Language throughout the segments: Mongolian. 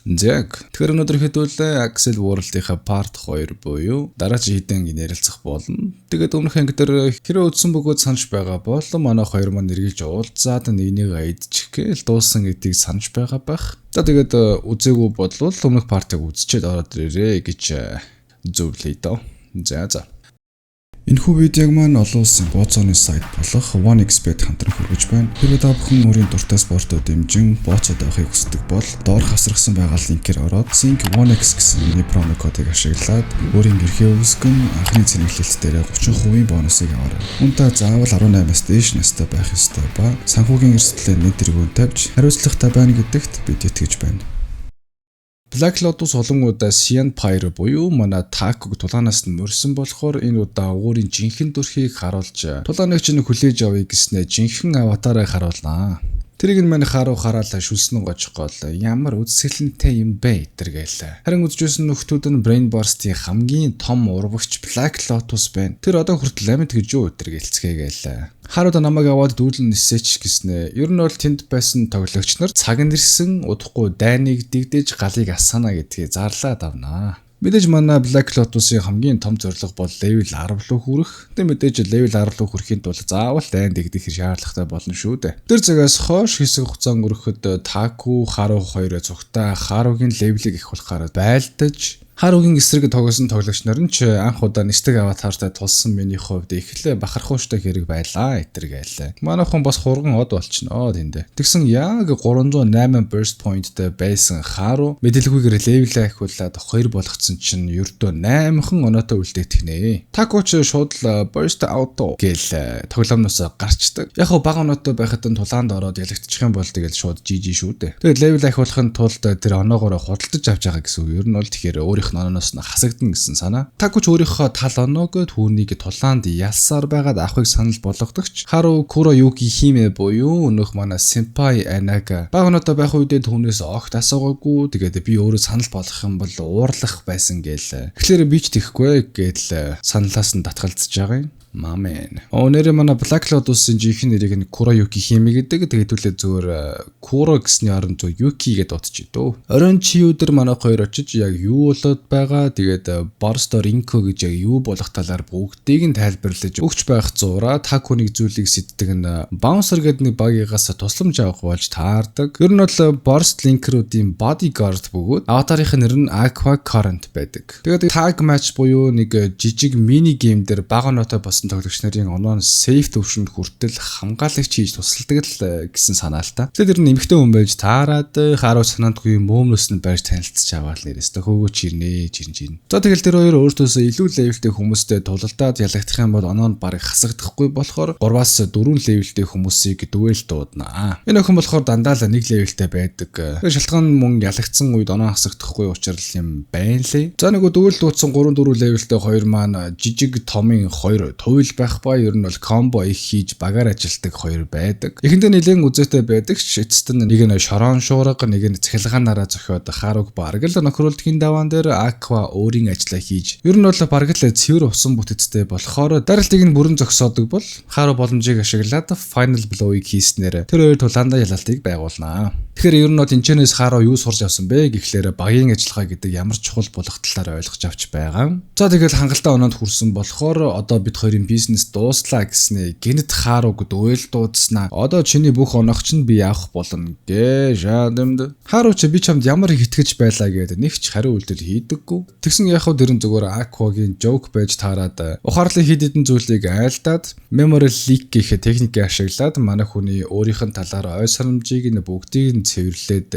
Яг тэгэхээр өнөөдөр хэдүүлээ Axel World-ийнхаа part 2 буюу дараагийн хэдэн ярилцах болно. Тэгээд өмнөх анги дээр хэрэг үдсэн бөгөөд санаж байгаа бол манай хоёр маань эргэлж уулзаад нэгнийг айдчих гээл дуусан гэдгийг санаж байгаа байх. За тэгээд үзээгүй бодлоо өмнөх партыг үзчихэд ороод ирээ гэж зөвлөе доо. За. Энэхүү видеог маань олон улсын бооцооны сайт болох OneXBet хамтран хүргэж байна. Хэрвээ та бүхэн өөрийн дуртай спортод дэмжин бооцоод авахыг хүсдэг бол доор хасрагсан байгаа линкээр ороод Sync OneX гэсэн миний промо кодыг ашиглаад өөрийн эрхээ үүсгэн анхны цэнэглэлт дээр 30% бонусыг аваарай. Үнэтэй заавал 18-аас дээш настай байх ёстой ба санхүүгийн эрсдлээ нэг тэргүүн тавьж хариуцлагатай байна гэдэгт бид итгэж байна. Black Lotus олон удаа Cyan Pyre буюу манай Taco тулаанаас нь мөрсөн болохоор энэ удаа өөрийн жинхэнэ дүрхийг харуулж тулааныг чинь хүлээж авъя гэснээр жинхэнэ аватарыг харуулнаа. Тэрийг нь мань хараад шүлснэн гожгоол ямар үзэсгэлэнтэй юм бэ гэтэргээл. Харин үзжсэн нөхдүүд нь Brain Burst-ийн хамгийн том урвагч Black Lotus байна. Тэр одоо хүртэл амьд гэж юу гэтэргэлцгээгээл. Харууд намайг аваад дүүлэн нисээч гэснээр ер нь бол тэнд байсан тоглогч нар цаг нэрсэн удахгүй дайныг дэгдэж галыг асаана гэдгийг зарлаад авнаа. Мэдээж манай Black Lotus-ийн хамгийн том зорилго бол level 10 руу хүрэх. Тэ мэдээж level 10 руу хүрэхийн тулд заавал дайн дэгдэх шаардлагатай болно шүү дээ. Тэр цагаас хойш хэсэг хугацаанд өргөхөд Taco, Haru хоёроо цугтаа Haru-гийн level-ийг их болохоор байлдаж Haru-гийн эсрэг тоглосон тоглогч нар нь ч анх удаа нэстэг аватартай тулсан миний хувьд эхлээ бахархууштай хэрэг байлаа гэтэргээл. Манайхан бас хурган од болчихноо тэндэ. Тэгсэн яг 308 burst pointтэй байсан Haru мэдээлгүйгээр левел ахиулаад 2 болгоцсон чинь ердөө 8хан оноотой үлдээтгэнэ. Taco ч шууд burst auto гээл тоглоомноос гарчдаг. Яг го бага оноотой байхад нь тулаанд ороод ялагдчих юм бол тэгэл шууд GG шүү дээ. Тэгээд левел ахиулахын тулд тэр оноогоор худалдаж авч байгаа гэсэн үг. Ер нь бол тэгэхээр ононоос нь хасагдана гэсэн санаа. Taco ч өөрийнхөө тал оноог түүнийг тулаанд ялсаар байгаад авахыг санал болгодогч Haru Kuroyuki Hime буюу өнөөх манай Senpai Anaga бага оноотой байх үедээ түүнээс огт асуугаагүй. Тэгээд би өөрөө санал болгох юм бол уурлах байсан гээл. Тэгэхээр би ч тэхгүй гээл саналаас нь татгалзаж байгаа юм. Мамен. Өнөөдөр манай Black Lotus-ийн жинхэнэ нэрийг нь Kuroyuki Hime гэдэг. Тэгээд үлээ зүгээр Kuro гэсний оронд зөв Yuki гэдээ дуудчих дөө. Орон чи өдөр манай хоёр очиж яг юу болоод байгаа. Тэгээд Borsto Rinko гэж яг юу болох талаар бүгдийг нь тайлбарлаж өгч байх зураа Taco-ны зүйлийг сэддэг нь Bouncer гэдэг нэг багийнгаас тусламж авах болж таардаг. Ер нь бол Borst Link-руудын bodyguard бөгөөд аватарын нэр нь Aqua Current байдаг. Тэгээд tag match буюу нэг жижиг мини гейм дээр бага оноотой болсон тоглогч нарын оноо нь сейф төвшөнд хүртэл хамгаалагч хийж тусалдаг л гэсэн санаалтай. Тэгээд ер нь эмэгтэй хүн байж таарад Haru санаандгүй мөөмнөөс нь барьж танилцж аваад нэрээстэй хөөгөөч ирнэ жирэн. За тэгэл тэр хоёр өөртөөсөө илүү левелтэй хүмүүстэй тулалдаад ялагдах юм бол оноо нь барыг хасагдахгүй болохоор 3-аас 4 левелтэй хүмүүсийг дуэл дуудана. Энэ охин болохоор дандаа л 1 левелтэй байдаг. Тэр шалтгаан мөн ялагдсан үед оноо хасагдахгүй учраас юм байна лээ. За нөгөө дуэл дуудсан 3-4 левелтэй хоёр маань жижиг томын 2 туйл байх ба ер нь бол комбо их хийж багаар ажилтдаг хоёр байдаг. Эхэндээ нэлээд үзээтэй байдаг ч эцэст нь нэг нь шорон шуурга, нэг нь цахилгаанаараа зохиод Haru бараг л нөхрөлтгийн даваан дээр Aqua өөрийн ажлаа хийж ер нь бол бараг л цэвэр усан бүтэцтэй болохоор даралтыг нь бүрэн зогсоодог бол Haru боломжийг ашиглаад final blow-ыг хийснээр тэр хоёр тулаандаа ялалтыг байгуулнаа. Тэгэхээр ер нь бол энэчнээс Haru юу сурч авсан бэ гэхлээр багийн ажиллагаа гэдэг ямар чухал болох талаар ойлгож авч байгаа. За тэгэл хангалттай оноонд хүрсэн болохоор одоо бид хоёрын бизнес дууслаа гэснээ гэнэт Haruг дуэл дуудснаа. Одоо чиний бүх оноог чинь би авах болно гэ жадамд. Haru ч би чамд ямар их итгэж байлаа гэдэг нэг ч хариу үйлдэл хийдэггүй. Тэгсэн яг хөө дэрэн зүгээр Aqua-гийн joke байж таарад ухаарлын хэд хэдэн зүйлийг айлдаад memory leak гэх техникийг ашиглаад манай хүний өөрийнх нь талаар ой санамжийг нь бүгдийг нь цэвэрлээд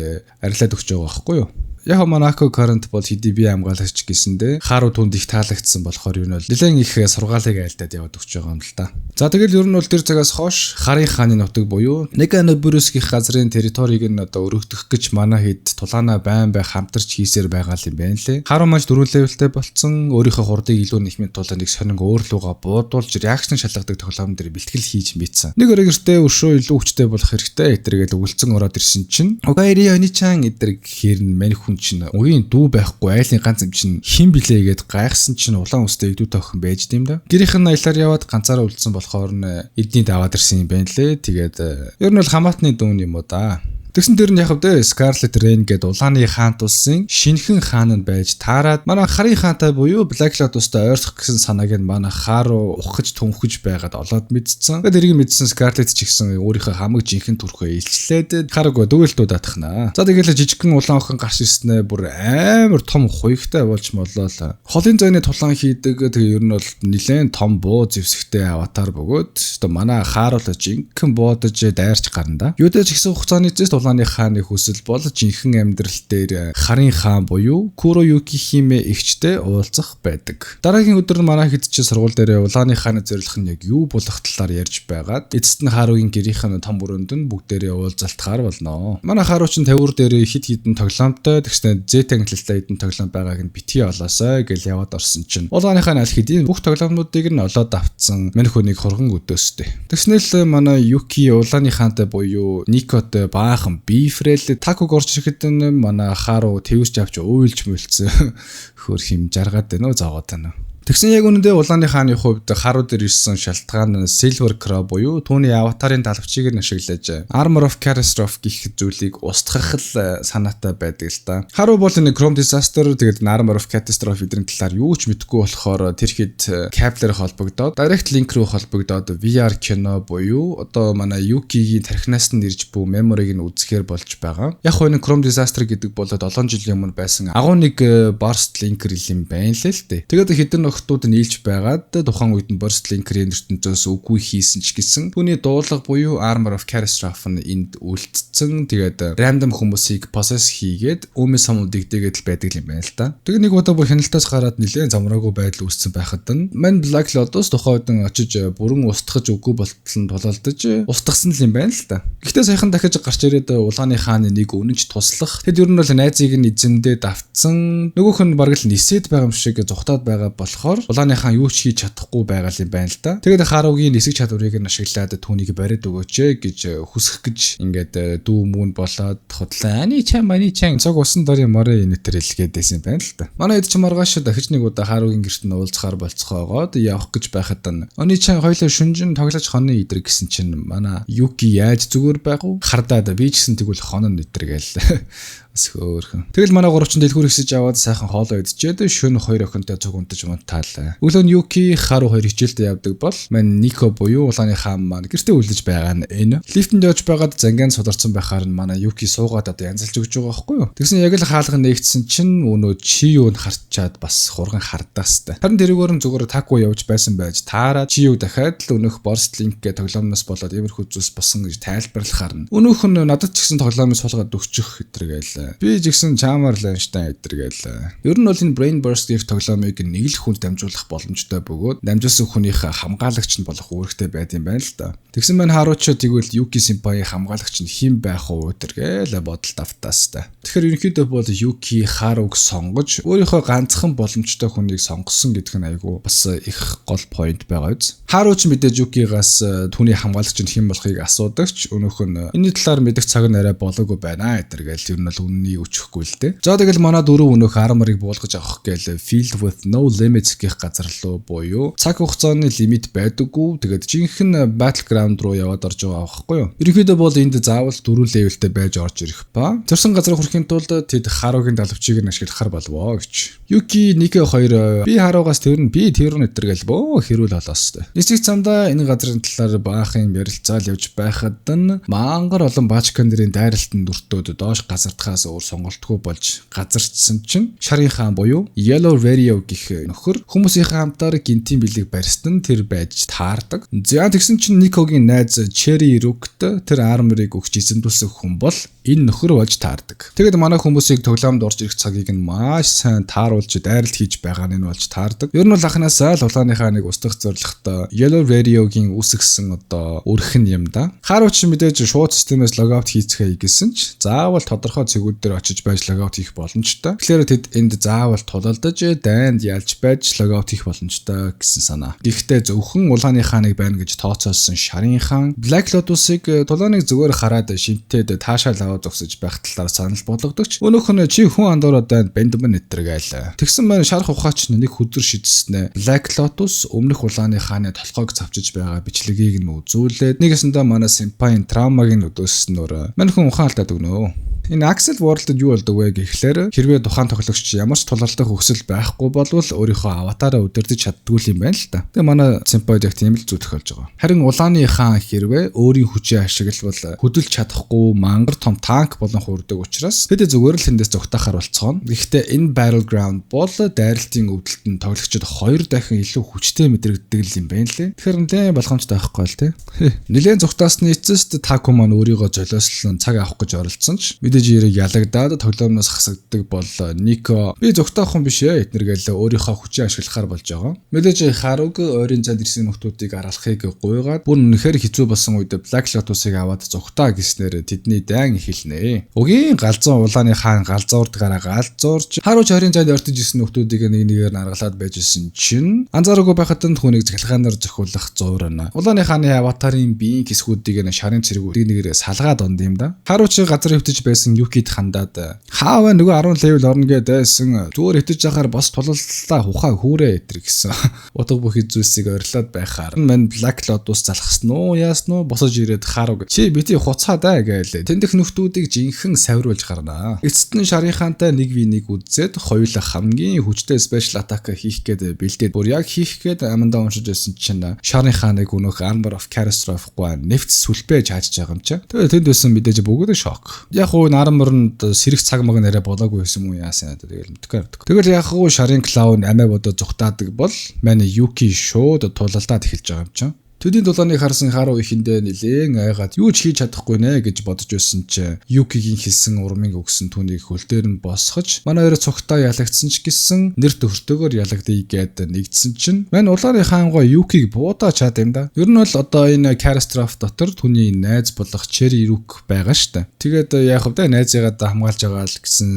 арилаад өгч байгаа байхгүй юу? Яг манай Aqua Current бол хэдий би хамгаалагч гэсэндээ Haru түнд их таалагдсан болохоор юу нь бол нэлээд их сургаалыг айлдаад яваад өгч байгаа юм л да. За тэгэл ер нь бол тэр цагаас хойш Харын хааны нутаг буюу Neganobyrus-гийн газрын территорийг нь одоо өргөдөх гэж манай хэд тулаана байн хамтарч хийсээр байгаа юм байна лээ. Haru маш 4 левелтэй болцсон өөрийнхөө хурдыг илүү нэхмийн тулд нэг сонин өөр луга буудуулж реакшн шалгадаг тоглоом дээр бэлтгэл хийж мэдсэн. Нэг өргөртэй өшөө илүү хүчтэй болох хэрэгтэй эдэргээл өвлцөн ороод ирсэн чинь Okairi Oni-chan эдэр гэхээр нь мань хүн чинь үгийн дүү байхгүй айлын ганц юм чинь хин блэ гээд гайхсан чинь улаан үстэй идүүтэй охин байж тийм да. Гэрийнх нь аялаар яваад ганцаараа үлдсэн болохоор нь эдний даваад ирсэн юм байна лээ. Тэгээд ер нь бол хамаатны дүүн юм уу да. Тэгсэн дээр нь яг хэвдээ Scarlet Rain гэдэг улааны хаан тулсын шинэхэн хаан нь байж таарад манай харын хаантай буюу Black Lotus-тай ойртох гэсэн санааг нь манай хааруу ухаж түнхэж байгаад олоод мэдсэн. Тэгээд эргэн мэдсэн Scarlet ч гэсэн өөрийнхөө хамаг жинхэнэ төрхөө илчлээд хараг дөгөлтүүд атахнаа. За тэгээд жижигхэн улаан охин гарч ирснээр бүр амар том хуйгтай болж моллоо. Холын зайны тулаан хийдэг тэгээ ер нь бол нэлээд том буу зэвсэгтэй аватар бөгөөд одоо манай хааруул жинхэнэ буудаж дайрч гарна да. Юудаж ихсэн хугацааны зэст улааны хааны хүсэл бол жинхэнэ амьдрал дээр харын хаан буюу Kuroyuki Hime эгчтэй уулзах байдаг. Дараагийн өдөр манай хэд ч сургууль дээр улааны хааны зорилго нь яг юу болох талаар ярьж байгаад эцэст нь Харугийн гэрийнхэн том бүрөнд нь бүгдээрээ уулзалтахаар болно. Манай Харуу ч тавиур дээр хит хитэн тоглоомтой тэгснэ Z ангиллалтай хитэн тоглоом байгааг нь битгий олоосой гэж яваад орсон чинь улааны хаан аль хэдийн бүх тоглоомнуудыг нь олоод авцсан мань хүнийг хурган өдөөстэй. Тэгснээл манай Yuki улааны хаантай буюу Никотой баахан бифрэл тако горч ирэхэд манай Харуу твэрч авч уйлж мөлцсөн хөр хим жаргаад байна уу зоогоод байна. Тэгсэн яг үнэндээ улааны хааны хувьд Харуу дээр ирсэн шалтгаан нь Silver Crow буюу түүний аватарын талбчийг нь ашиглаж Armor of Catastrophe гэх зүйлийг устгах л санаатай байдаг л да. Харуу бол энэ Chrome Disaster тэгээд Armor of Catastrophe эдгээр талаар юу ч мэдэхгүй болохоор тэр хэд Kepler холбогдоод Direct Link руу холбогдоод VR кино буюу одоо манай Yuki-гийн тархинаас нь ирж буй мемориг нь үзэхээр болж байгаа. Яг хөө энэ Chrome Disaster гэдэг бол 7 жилийн өмнө байсан агуу нэг burst linker юм байна л дээ. Тэгээд хэдэн охтууд нийлж байгаад тухайн үед нь burst link-ийн ертөнцөөс үгүй хийсэн ч гэсэн түүний дуулга буюу Armor of Catastrophe нь энд үлдсэн. Тэгээд random хүмүүсийг possess хийгээд өмнө самууд дэгдээгээд л байдаг юм байна л да. Тэгээд нэг удаа бүр хяналтаас гараад нэлээд замраагүй байдал үүссэн байхад нь Man Black Lotus тухайн үед очиж бүрэн устгах үгүй болтол нь тулалдаж устгасан юм байна л да. Гэхдээ саяхан дахиж гарч ирээд улааны хааны нэг үнэнч туслах. Тэд ер нь бол найзыг нь эзэндээ давтсан. Нөгөөх нь бараг л нисээд байгаа юм шиг зүхтаад байгаа болохоор улааны хаан юу ч хийж чадахгүй байгаа юм байна л да. Тэгээд Харугийн нисэх чадварыг нь ашиглаад түүнийг бариад өгөөч гэж хүсэх гэж ингээд дүү мөн болоод худлаа. Ани чам цог усан дарын морой энэтэр илгээд байсан юм байна л да. Манай хэд ч маргааш дахиж нэг удаа Харугийн гэрт нь уулзахаар болцохоогоод явах гэж байхад нь Они чам хоёлоо шүнжин тоглож хоны идэр гэсэн чинь манай Yuki яаж зүгээр байх вэ? Хардаад би ч гэсэн тэгвэл хонон идэр гээл. Хөөрхөн. Тэгэл манай гуравчин дэлгүүр ихсэж аваад сайхан хоолоо идчихэд шөнө 2 охинтой цуг унтаж мунтаалаа. Өглөө нь Yuki Харуу 2 хичээлдээ явдаг бол мань Нико буюу улааны хаан маань гэртээ үлдэж байгаа нь энэ. Лифтэнд явж байгаад зангаан сударсан байхаар нь манай Yuki суугаад одоо янзалж өгч байгаа байхгүй юу. Тэгсэн яг л хаалга нээгдсэн чинь өнөө Чиюг харчаад бас хурган хардаастай. Харин тэрүүгээр нь зүгээр тако явж байсан байж таараад Чиюг дахиад л өнөх Burst Link гэх тоглоомноос болоод иймэрхүү зүйлс босон гэж тайлбарлахаар нь өнөөх нь надад ч гэсэн тоглоомыг суулгаад өгчих гэтэргээл. Би жигсэн чамаар Лайнштайн эдэргээл. Ер нь бол энэ Brain Burst гэх тоглоомыг нэг л хүн дамжуулах боломжтой бөгөөд дамжуулсан хүнийх хамгаалагч нь болох үүрэгтэй байд юм байна л да. Тэгсэн маань Харууч тэгвэл Yuki Senpai хамгаалагч нь хэн байх вэ гэдэргээл бодолд автаастай. Тэгэхээр ерөнхийдөө бол Yuki Харуг сонгож өөрийнхөө ганцхан боломжтой хүнийг сонгосон гэдэг нь айгүй бас их гол point байгаа биз. Харууч мэдээж Yuki-гаас түүний хамгаалагч нь хэн болохыг асуудагч өнөөх нь энэ талаар мэдэх цаг нь арай болоогүй байна эдэргээл ер нь бол үнний өчөхгүй л дээ. За тэгэл манай дөрөв өнөөх арморыг буулгаж авах гээл Field with No Limits гэх газар руу буюу цаг хугацааны лимит байдаггүй. Тэгээд жинхэнэ Battleground руу яваад орж байгаа байхгүй юу. Ерөнхийдөө бол энд заавал 4 левелтэй байж орж ирэх ба зорсон газар хүрэхийн тулд тэд Харугийн далавчийг нь ашиглахаар болвоо гэж. Yuki Nico 2 би Харугаас тэрнэ би тэрнэ өдөргээл бөө хэрүүл болоостой. Нисэх замдаа энэ газрын талаар баахан ярилцаал явж байхад нь мангар олон баачкан нэрийн дайралтанд дүртөөд доош газардхаас өөр сонголтгүй болж газарчсан чинь Шарын хаан буюу Yellow Radio гэх нөхөр хүмүүсийн хамтаар гинтийн бэлэг барьсан нь тэр байж таардаг. За тэгсэн чинь Никогийн найз Cherry Rook тэр арморыг өгч эзэмдүүлсэн хүн бол энэ нөхөр болж таардаг. Тэгэд манай хүмүүсийг тоглоомд орж ирэх цагийг нь маш сайн тааруулж дайралт хийж байгаа нь болж таардаг. Ер нь бол анханасаа л улааны хааныг устгах зорилготой Yellow Radio-гийн үүсгэсэн одоо өрхөн юм да. Харууч мэдээж шууд системээс лог аут хийцгээе гэсэн ч заавал тодорхой цэгүүл зүгүүд дээр очиж байж логаут хийх боломжтой. Тэгэхээр тэд энд заавал тулалдаж дайнд ялж байж логаут хийх боломжтой гэсэн санаа. Гэхдээ зөвхөн улааны хааныг байна гэж тооцоолсон шарын хаан Black Lotus-ыг тулааныг зүгээр хараад шинтээд таашаал аваад зогсож байх талаар санал болгодогч өнөөх нь чи хүн андуураад дайнд бэндмэн нэтэр гайл. Тэгсэн маань шарх ухаач нэг өдөр шийдснэ Black Lotus өмнөх улааны хааны толгойг цавчиж байгаа бичлэгийг нь үзүүлээд нэгэсэндээ манай Senpai травмаг нь өдөөснөөр мань хүн ухаан алдаад өгнө. Энэ Accel World-д юу болдог вэ гэхлээр хэрвээ тухайн тоглогч ямар ч тулалдах хүсэл байхгүй болвол өөрийнхөө аватараа удирдах чаддгүй юм байна л та. Тэгээ манай Senpai яг тийм л зүйл тохиолж байгаа. Харин улааны хаан хэрвээ өөрийн хүчээ ашиглавал хөдөлж чадахгүй мангар том танк болон хүрдэг учраас тэд зүгээр л эндээс зүгтахаар болцгоно. Гэхдээ энэ Battleground бол дайралтын өвдөлт нь тоглогчид 2 дахин илүү хүчтэй мэдрэгддэг юм байна лээ. Тэгэхээр нэлээд болгоомжтой байхгүй л тий. Нэлээд зүгтаасны эцэст Taku маань өөрийгөө золиослон цаг авах гэж оролцсон ч жирийг ялагдаад тоглоомноос хасагддаг бол Нико би зүгтаах хүн биш ээ эднэргээл өөрийнхөө хүчээ ашиглахаар болж байгаа. Мэдээж Харуг ойрын цанд ирсэн нөхдүүдийг аргалахыг гуйгаад бүр үнэхээр хэцүү болсон үед Black Lotus-ыг аваад зүгтаа гэснээр тэдний дайн эхэлнэ. Өгийн галзуу улааны хаан галзуурдгаараа галзуурч Харуч ойрын цанд ортож ирсэн нөхдүүдийг нэг нэгээр наргалаад байжсэн чинь анзаараагүй байхад түүнийг захилгаанаар зохиулах зуурна. Улааны хааны аватарын биеийн хэсгүүдийг шарын цэргүүд нэгээр салгаад онд юм да. Харуч газар хөвтөж байсан Юкид хандаад хааваа нөгөө 10 левел орно гэдээсэн зүгээр хитэж яхаар бас тулалдлаа ухаа хүүрээ этэр гэсэн. Утга бүхий зүйлсийг ойрлоод байхаар мань Black Lotus залхсан уу яасан уу босож ирээд Харуг чи бити хуцаа даа гээл тэндх нөхдүүдийг жинхэнэ савируулж гарнаа. Эцэст нь шарийнхаантай 1v1 үзээд хоёулаа хамгийн хүчтэй special attack хийх гээд бэлдээд бүр яг хийх гээд амандаа уншиж байсан чинь шарийнхааныг өнөөх Armor of Catastrophe-гүй нефт сүлбэж хаажж байгаа юм чи. Тэгээд тэнд байсан мэдээж бүгд шок. Яг уу Арморнд сэрэх цаг маг нэрэ болоогүй байсан юм уу яасан тэгэл мэдгүй. Тэгэл яг хуу шарын клаун амиа бодо зүгтаадаг бол манай Юки шууд тулалдаад эхэлж байгаа юм чинь. Төдийн дулааныг харсан Хару ихэндээ нилээн айгаад юу ч хийж чадахгүй нэ гэж бодож байсан чи Юкигийн хэлсэн урмыг өгсөн түүнийг хөл дээр нь босгож манай хоёр цогтаа ялагдсан ч гэсэн нэр төвөртөөгөр ялагдъя гэд нэгдсэн чинь мань улааны хаангаа Юкиг буудаа чад юм да. Ер нь бол одоо энэ Catastrophe дотор түүний найз болох Cherry Rook байгаа штэ. Тэгээд яг хөвдөө найзыгаа хамгаалж байгаа л гэсэн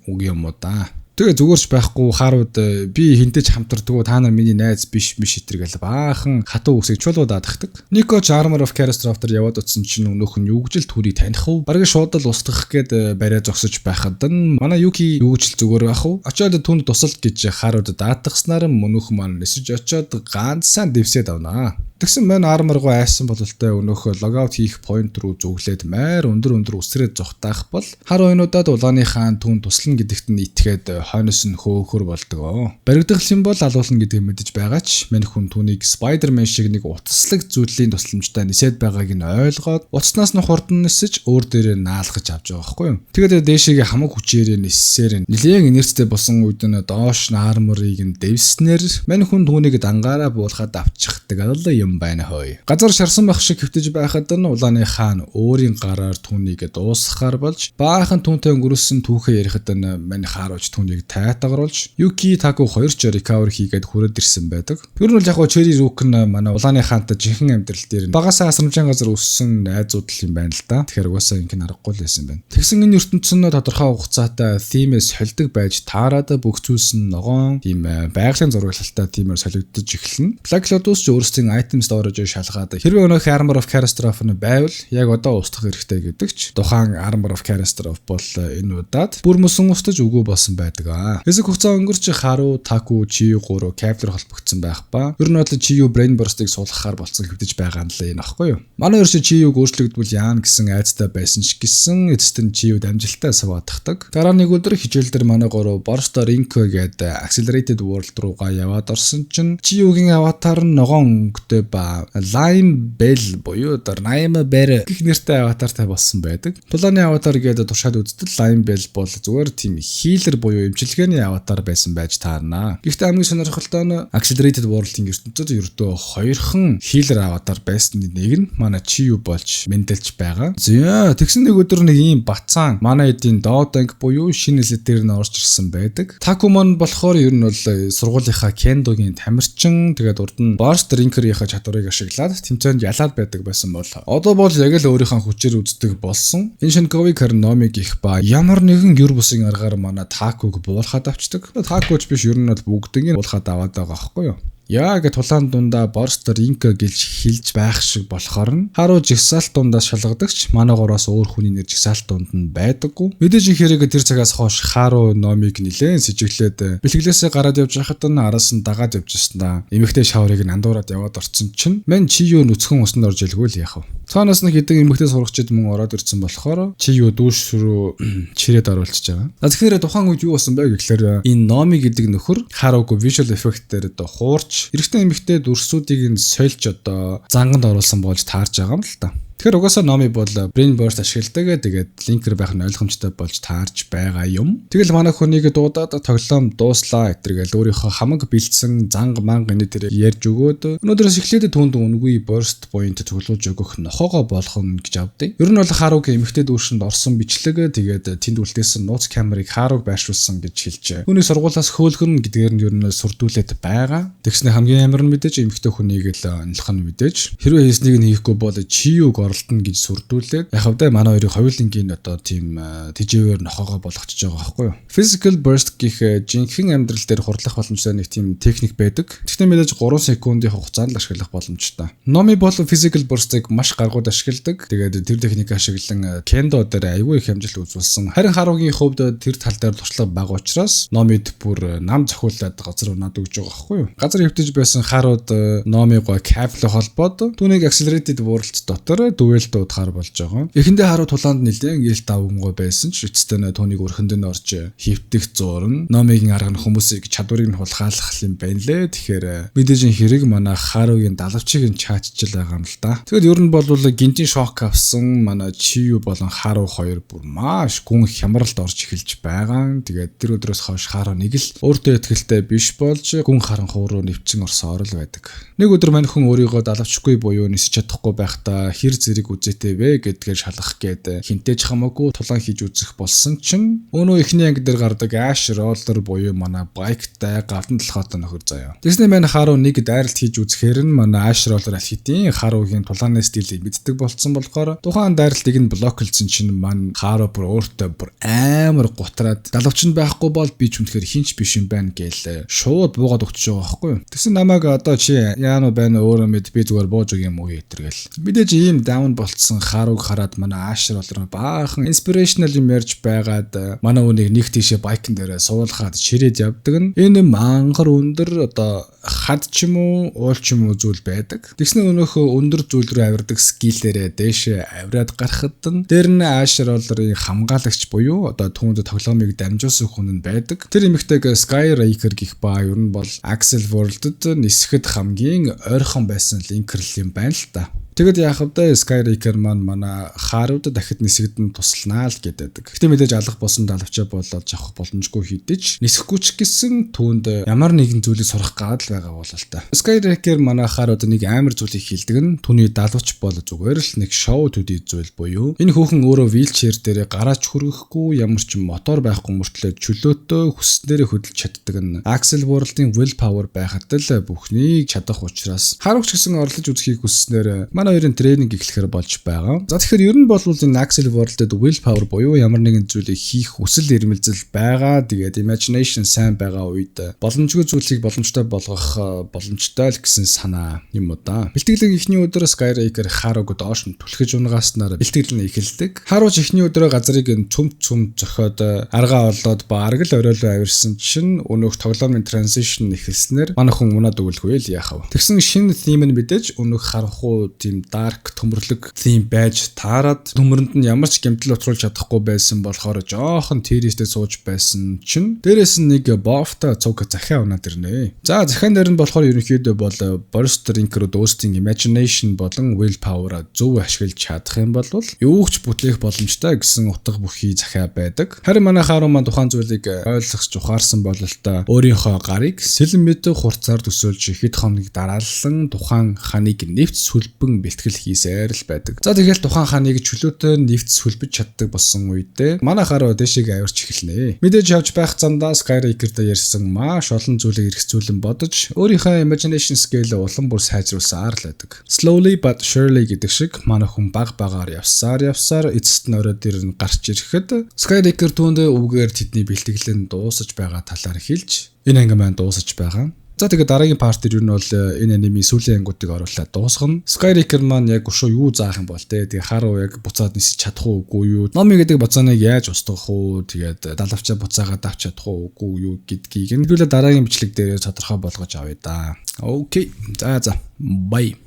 үг юм уу да. Тэгээ зүгээрч байхгүй Харуд би хинтэж хамтардгуу та нар миний найз биш итэргээл баахан хатуу үсэг чулууд аадахдаг. Нико Armor of Catastrophe дээр яваад утсан чинь өнөөх нь юугжил төрийг таних уу? Бараг шууд л устгах гээд бариа зогсож байхад нь манай Юки юугжил зүгээр байх уу? Очоод түнд тусалт гэж Харуд даатгахснаар өнөөх маань нисэж очоод ганцхан дэвсээд авнаа. Тэгсэн мань арморгоо айсан бололтой өнөөхөө логаут хийх point руу зүглээд майр өндөр үсрээд зогтаах бол хар ойнуудад улааны хаан түн туслана гэдэгт нь итгээд хойноос нь хөөхөр болдог. Баригдах юм бол алуулна гэдэг мэдэж байгаа ч мань хүн түүнийг Spider-Man шиг нэг утаслаг зүйлийн тусламжтай нисээд байгааг нь ойлгоод утаснаас нь хурдан нисэж өөр дээрээ наалгаж авч байгаа байхгүй юу. Тэгээд дээшээгээ хамаг хүчээр ниссээр нэлээд инерцтэй болсон үед нь доош нь арморыг нь дэвснэр мань хүн түүнийг дангаараа буулгаад авчихдаг юм байна хөөе. Газар шарсан байх шиг хөвтөж байхад нь улааны хаан өөрийн гараар түүнийг дуусгахаар болж баахан түүнтэй өнгөрүүлсэн түүхээ ярихад нь мань хааруулж түүнийг тайтгаруулж Юки Таку 2 ч recover хийгээд хүрээд ирсэн байдаг. Ер нь бол яг Cherry Rook нь манай улааны хаантай жинхэнэ амьдрал дээр багасаа асрамжийн газар өссөн найзууд л юм байна л да. Тэгэхээр угаасаа ингэ аргагүй л байсан байна. Тэгсэн энэ ертөнцийн тодорхой хугацаатай theme-с холдог байж таарад бүх зүйлс нь ногоон тийм байгалийн зурагтай тиймэр солигдож эхэлнэ. Black Lotus ч өөрсдийн item storage шалгаад хэрвээ өнөөх Armor of Catastrophe нь байвал яг одоо устгах хэрэгтэй гэдэг ч тухайн Armor of Catastrophe бол энэ удаад бүр мөсөн устж үгүй болсон байдаг. Хэсэг хугацаа өнгөрч Haru, Taku, Chiyu 3 Capture холбогдсон байх ба ер нь бол Chiyu Brain Burst-ыг суулгахаар болсон хэвдэж байгаа нь л энэ аахгүй юу. Манай ерөөсөө Chiyu-г өөрчлөгдвөл яана гэсэн айцтай байсан ч гэсэн эцэст нь Chiyu дамжилтаа саваадахдаг. Дараа нэг өдөр хичээл дээр манай 3 Burst Rinko гэдэг Accelerated World руугаа яваад орсон чинь Chiyu-гийн аватар нь ногоон өнгөтэй ба Lime Bell буюу Lime Bear гэх нэртэй аватартай болсон байдаг. Тулааны аватар гэдэг туршаад үзтэл Lime Bell бол зүгээр тийм healer буюу эмчилгээний аватар байсан байж таарна. Гэхдээ хамгийн сонирхолтой нь Accelerated World-ийн ертөнцид ердөө хоёрхан healer аватар байсан нэг нь манай Chiyu болж мэндэлж байгаа. Зөө тэгсэн нэг өдөр нэг ийм бацаан манай эдийн Dodeng буюу шинэ хэлэд дээр нь орж ирсэн байдаг. Takumon болохоор ер нь бол сургуулийнхаа Kendoгийн тамирчин тэгээд урд нь Burst Rinker-ийнхаа чадварыг ашиглаад тэмцээнд ялаад байдаг байсан бол одоо бол яг л өөрийнхөө хүчээр үздэг болсон. Энэ Шинковыг харин Номиг их ба ямар нэгэн юр бусын аргаар манай Такуг буурхад авчдаг. Такуч биш ер нь бол бүгдийг нь буурхад аваад байгаа байхгүй юу? Яг тулаан дундаа Борстер Инка гэлж хилж байх шиг болохоор нь харуу жигсаалт дундаас шалгадагч манай гороос өөр хүний нэр жигсаалт дунд нь байдаггүй. Мэдээж их хэрэг тэр цагаас хойш харуу Номиг нилээн сэжиглээд бэлгэлээсээ гараад явж байхад нь араас нь дагаад явж яснаа. Эмэгтэй шаврыг нь андуураад яваад орсон чинь мань Чиё нүцгэн усанд орж илгүй л яах вэ? Цаанаас нь хэдэн эмэгтэй сурагчид мөн ороод ирсэн болохоор Чиё дүүш рүү чирээд оруулчихж байгаа. Тэгэхээр тухайн үед юу болсон бэ гэхээр энэ Номи гэдэг нөхөр харууг visual effect-ээр хуурч эрэгтэй эмэгтэй дүрсүүдийг нь сольж одоо занганд оруулсан болж таарж байгаа юм л та. Тэгэхээр угаасаа Номи бол brain burst ашигладаг. Тэгээд линкер байх нь ойлгомжтой болж таарж байгаа юм. Тэгэл манай хүнийг дуудаад тоглоом дууслаа гэтэргээл өөрийнхөө хамаг бэлдсэн занг манг энэ тэр ярьж өгөөд өнөөдрөөс эхлээд түүнд үнгүй burst point цуглуулж өгөх нохоогоо болгоно гэж авдیں۔ Ер нь бол харууг эмэгтэй дүүшинд орсон бичлэг тэгээд тэнд үлдээсэн нууц камерыг харууг байршуулсан гэж хэлж. Түүний сургуулиас хөөлгөн гэдгээр нь ер нь сурдүүлээд байгаа. Тэгснэ хамгийн амар нь мэдээж эмэгтэй хүнийг л онлох нь мэдээж. Хэрвээ хийснийг нь хийхгүй бол Чиюг оролтно гэж сүрдүүлээд яг хавдаа манай хоёрын хоёулынгийн одоо тийм тэжээвэр нохоогоо болгочихж байгаа байхгүй юу. Physical burst гэх жинхэнэ амьдрал дээр хурлах боломжтой нэг тийм техник байдаг. Тэгвэл мэдээж 3 секундын хугацаанд л ашиглах боломжтой. Номи бол physical burst-ыг маш гаргууд ашигладаг. Тэгээд тэр техник ашиглан кендо дээр аюул их амжилт үзүүлсэн. Харин харуугийн хувьд тэр тал дээр туршлага бага учраас Номид бүр нам зохиулаад газар унаад өгж байгаа байхгүй юу. Газар хөвтөж байсан харууд Номигоо капл холбоод түүнийг accelerated world дотор дүвэл дуудахаар болж байгаа. Эхэндээ харуу тулаанд нэлээд ингээл давмгой байсан ч эцэстээ түүнийг өрхөнд нь орж хөвтөх зуурн Номигийн арга нь хүмүүсийг чадварыг нь хулгайлах юм байна лээ. Тэгэхээр мэдээж хэрэг манай харуугийн далавчийг нь чаачж байгаа юм л да. Тэгэд ер нь бол гинтийн шок авсан манай Чию болон харуу хоёр бүр маш гүн хямралд орж эхэлж байгаа. Тэгээд тэр өдрөөс хойш харуу нэг л өөртөө ихтэй биш болж гүн харанхуй руу нэвчэн орсоор л байдаг. Нэг өдөр мань хүн өөрийгөө далавчгүй буюу нисэж чадахгүй байхдаа хэр зэрэг үзээтэй вэ гэдгээр шалгах гээд хинтээж хамаагүй тулаан хийж үзэх болсон чинь өнөө эхний анги дээр гардаг Ash Roller буюу манай байктай гавдан толгойтой нөхөр заяа. Тэсний мань харуу нэг дайралт хийж үзэхээр нь манай Ash Roller алхитийн харуугийн тулааны стилийг мэддэг болсон болохоор тухайн дайралтыг нь блоклсон чинь мань харуу бүр өөртөө бүр амар гутраад далавчнд байхгүй бол би ч үнэхээр хинч биш юм байна гээл шууд буугаад өгч байгаа байхгүй юу. Тэсэн намайг одоо чи яана байна өөрөө мэд би зүгээр бууж өгөх юм уу гэтэргээл. Мэдээж ийм даун болцсон харууг хараад манай Ash Roller баахан inspirational юм ярьж байгаад манай үнийг нэг тийшээ байкн дээр суулгаад ширээд явдаг нь энэ мангар өндөр одоо хад ч юм уу уул ч юм уу зүйл байдаг. Тэгснэ өнөөхөө өндөр зүйл рүү авирдаг скиллээрээ дээшээ авираад гарахад нь дээр нь Ash Roller-ийн хамгаалагч буюу одоо түүнд тоглоомыг дамжуулсан хүн нь байдаг. Тэр эмэгтэйг Skyraker гэх ба ер нь бол Axel World-д нисэхэд хамгийн ойрхон байсан линкерл юм байна л та. Тэгэд яах вэ? Skyraker маань манай хаарууд дахид нисэгдэн тусланаа л гэдэг. Гэхдээ мэдээж алах болсон далавчаа болоод авах боломжгүй хийдэж нисэхгүй ч гэсэн түүнд ямар нэгэн зүйлийг сурах гад л байгаа бол л та. Skyraker манай хаарууд нэг амар зүйлийг хийлдэг нь түүний далавч бол зүгээр л нэг шоу төдий зүйл буюу энэ хүүхэн өөрөө wheelchair дээр гараач хүргэхгүй ямар ч мотор байхгүй мөртлөө чөлөөтэй хүснээрээ хөдөлж чаддаг нь Axel World-ийн willpower байхад л бүхнийг чадах учраас харууч гэсэн орлож үзхийг хүсснээр хоёрын тренинг эхлэхээр болж байгаа. За тэгэхээр ер нь бол энэ Axel World-д willpower буюу ямар нэгэн зүйлийг хийх хүсэл эрмэлзэл байгаа. Тэгээд imagination сайн байгаа үед боломжгүй зүйлийг боломжтой болгох боломжтой л гэсэн санаа юм уу да. Бэлтгэлийн эхний өдөр Skyraker харууг доош нь түлхэж унгааснаар бэлтгэл нь эхэлдэг. Харууч эхний өдрөө газрыг цөм зөхиод аргаа олоод бараг л оройлоо авирсан чинь өнөөх тоглоомын transition эхэлснээр манай хүн унаад өгөлгүй л яах вэ. Тэгсэн шинэ theme нь мэдээж өнөөх харанхуй dark төмөрлөг theme байж таарад төмөрөнд нь ямар ч гэмтэл утруулж чадахгүй байсан болохоор жоохон тэрээстэй сууж байсан чинь дээрээс нь нэг бофта цуг захиа унаад ирнэ. За захиан дээр нь болохоор ерөнхийдөө бол burst drinker dosing imagination болон willpower зөв ашиглаж чадах юм бол юу ч бүтлэх боломжтой гэсэн утга бүхий захиа байдаг. Харин манай харуу маань тухайн зүйлийг ойлгох ухаарсан бол л та өөрийнхөө гарыг сэлэн мэт хурцаар төсөөлж хэд хоног дараалсан тухайн ханыг нэвт сүлбэн бэлтгэл хийсээр л байдаг. За тэгэл тухайн хааныг чөлөөтэй нэвц сүлбэж чаддаг болсон үедээ манай хараа дэшегээ авирч эхэлнэ. Мэдээж явж байх замдаа Skyraker-д ярьсан маш олон зүйлийг эргэцүүлэн бодож өөрийнхөө imagination scale улам бүр сайжруулсаар л байдаг. Slowly but surely гэдэг шиг манай хүн баг багаар явсаар эцэст нь оройд ирэн гарч ирэхэд Skyraker түүнд өвгөр тэдний бэлтгэлэн дуусаж байгаа талаар хэлж энэ анги маань дуусаж байгаа. За тэгээд дараагийн парт дээр юу нь бол энэ анимын сүүлийн ангуудыг оруулаад дуусгана. Skyraker маань яг өшөө юу заах юм бол тэгээ харуу яг буцаад нисэж чадах уугүй юу? Номи гэдэг буцааныг яаж устгах уу? Тэгээд далавчаа буцаагаад авч чадах уугүй юу гэдгийг нь хэдүүлээ дараагийн бичлэг дээр тодорхой болгож авъя да. Окей. За. Bye.